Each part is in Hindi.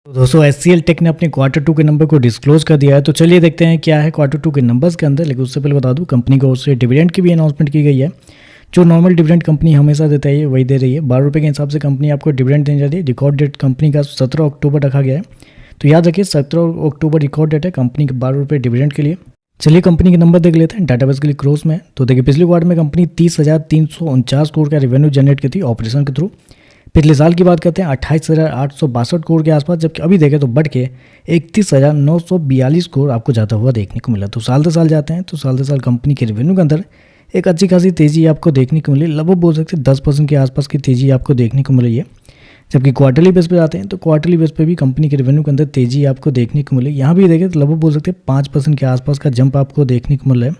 तो दोस्तों एचसीएल टेक ने अपने Q2 के नंबर को डिस्क्लोज कर दिया है। तो चलिए देखते हैं क्या है Q2 के नंबर्स के अंदर। लेकिन उससे पहले बता दूं, कंपनी की ओर से डिविडेंड की भी अनाउंसमेंट की गई है। जो नॉर्मल डिविडेंड कंपनी हमेशा देता है वही दे रही है। 12 रुपये के हिसाब से कंपनी आपको डिविडेंड देने जा रही है। रिकॉर्ड डेट कंपनी का 17 अक्टूबर रखा गया है। तो याद रखिए 17 अक्टूबर रिकॉर्ड डेट है कंपनी के 12 रुपये डिविडेंड के लिए। चलिए कंपनी के नंबर देख लेते हैं। डाटाबेस के लिए क्रोज में तो देखिए पिछले क्वार्टर में कंपनी 30,349 करोड़ का रेवेन्यू जनरेट की थी ऑपरेशन के थ्रू। पिछले साल की बात करते हैं 28,862 करोड़ के आसपास, जबकि अभी देखें तो बढ़ के 31,942 करोड़ आपको जाता हुआ देखने को मिला। तो साल दर साल जाते हैं तो साल दर साल कंपनी के रेवेन्यू के अंदर एक अच्छी खासी तेज़ी आपको देखने को मिली। लगभग बोल सकते हैं 10% के आसपास की तेज़ी आपको देखने को मिली है। जबकि क्वार्टरली बेस पे जाते हैं तो क्वार्टरली बेस पे भी कंपनी के रेवेन्यू के अंदर तेज़ी आपको देखने को मिली। यहाँ भी देखें तो लगभग बोल सकते हैं 5% के आसपास का जंप आपको देखने को मिला है।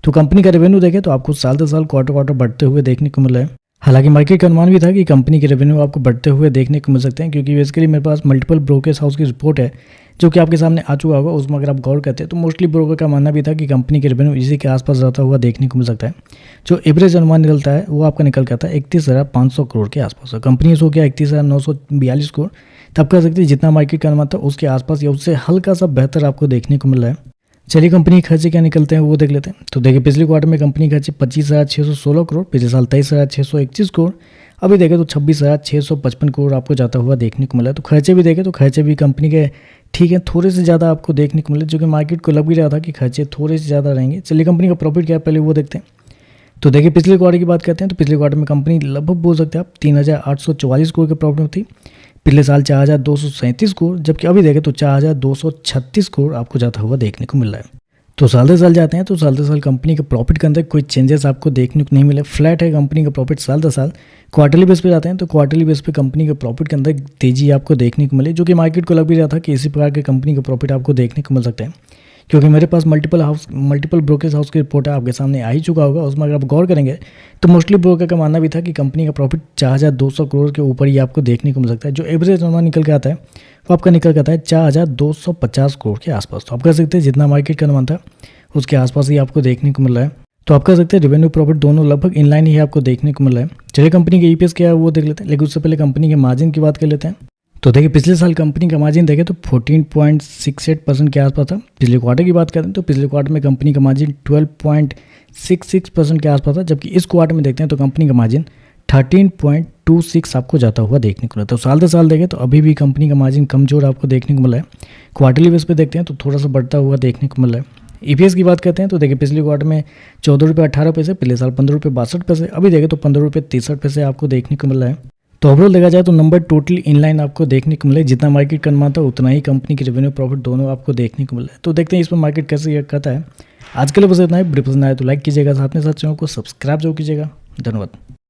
तो कंपनी का रेवेन्यू देखें तो आपको साल दर साल क्वार्टर बढ़ते हुए देखने को मिला है। हालांकि मार्केट का अनुमान भी था कि कंपनी के रेवेन्यू आपको बढ़ते हुए देखने को मिल सकते हैं, क्योंकि बेसिकली मेरे पास मल्टीपल ब्रोकर्स हाउस की रिपोर्ट है जो कि आपके सामने आ चुका होगा। उसमें अगर आप गौर करते हैं तो मोस्टली ब्रोकर का मानना भी था कि कंपनी के रेवेन्यू इसी के आसपास रहता हुआ देखने को मिल सकता है। जो एवरेज अनुमान निकलता है वो आपका निकल करता है 31,500 करोड़ के आसपास। कंपनी सो गया 31,942 करोड़। तब कह सकते हैं जितना मार्केट का अनुमान था उसके आसपास या उससे हल्का सा बेहतर आपको देखने को मिल रहा है। चलिए कंपनी के खर्चे क्या निकलते हैं वो देख लेते हैं। तो देखिए पिछले क्वार्टर में कंपनी खर्चे 25,616 करोड़, पिछले साल 23,621 करोड़, अभी देखें तो 26,655 करोड़ आपको जाता हुआ देखने को मिला। तो खर्चे भी देखें तो खर्चे भी कंपनी के ठीक है थोड़े से ज़्यादा आपको देखने को मिले, जो कि मार्केट को लग भी रहा था कि खर्चे थोड़े से ज़्यादा रहेंगे। चलिए कंपनी का प्रॉफिट क्या है पहले वो देखते हैं। तो देखिए पिछले क्वार्टर की बात करते हैं तो पिछले क्वार्टर में कंपनी लगभग बोल सकते हैं आप 3,844 करोड़ के प्रॉफिट में थी। पिछले साल 4,237 करोड़, जबकि अभी देखें तो 4,236 करोड़ आपको जाता हुआ देखने को मिल रहा है। तो साल दर साल जाते हैं तो साल दर साल कंपनी के प्रॉफिट के अंदर कोई चेंजेस आपको देखने को नहीं मिले। फ्लैट है कंपनी का प्रॉफिट साल दर साल। क्वार्टरली बेस पे जाते हैं तो क्वार्टरली बेस पे कंपनी के प्रॉफिट के अंदर तेजी आपको देखने को मिली, जो कि मार्केट को लग भी रहा था कि इसी प्रकार के कंपनी का प्रॉफिट आपको देखने को मिल सकता है। क्योंकि मेरे पास मल्टीपल ब्रोकर्स हाउस की रिपोर्ट है, आपके सामने आ ही चुका होगा। उसमें अगर आप गौर करेंगे तो मोस्टली ब्रोकर का मानना भी था कि कंपनी का प्रॉफिट 4,200 करोड़ के ऊपर ही आपको देखने को मिल सकता है। जो एवरेज अनुमान निकल के आता है वो आपका निकल के आता है 4,250 करोड़ के आसपास। तो आप कह सकते हैं जितना मार्केट का अनुमान था उसके आसपास ही आपको देखने को मिल रहा है। तो आप कह सकते हैं रेवेन्यू प्रॉफिट दोनों लगभग इनलाइन ही आपको देखने को मिल रहा है। चलिए कंपनी के ईपीएस क्या है वो देख लेते हैं, लेकिन उससे पहले कंपनी के मार्जिन की बात कर लेते हैं। तो देखिए पिछले साल कंपनी का मार्जिन देखें तो 14.68% के आसपास था। पिछले क्वार्टर की बात करें तो पिछले क्वार्टर में कंपनी का मार्जिन 12.66% के आसपास था, जबकि इस क्वार्टर में देखते हैं तो कंपनी का मार्जिन 13.26 आपको जाता हुआ देखने को मिला। तो साल दर साल देखें तो अभी भी कंपनी का मार्जिन कमजोर आपको देखने को मिला है। क्वार्टरली बेस पे देखते हैं तो थोड़ा सा बढ़ता हुआ देखने को मिला है। ईपीएस की बात करते हैं तो देखिए पिछले क्वार्टर में 14.18 रुपये, पिछले साल 15.62 रुपये, अभी देखें तो 15.63 आपको देखने को मिल रहा है। तो ओवरऑल देखा जाए तो नंबर टोटली इनलाइन आपको देखने को मिले। जितना मार्केट का अनुमान था उतना ही कंपनी की रेवेन्यू प्रॉफिट दोनों आपको देखने को मिला है। तो देखते हैं इसमें मार्केट कैसे रिएक्ट करता है। आज के लिए बस इतना ही। वीडियो पसंद आए तो लाइक कीजिएगा, साथ में साथ चैनल को सब्सक्राइब जरूर कीजिएगा। धन्यवाद।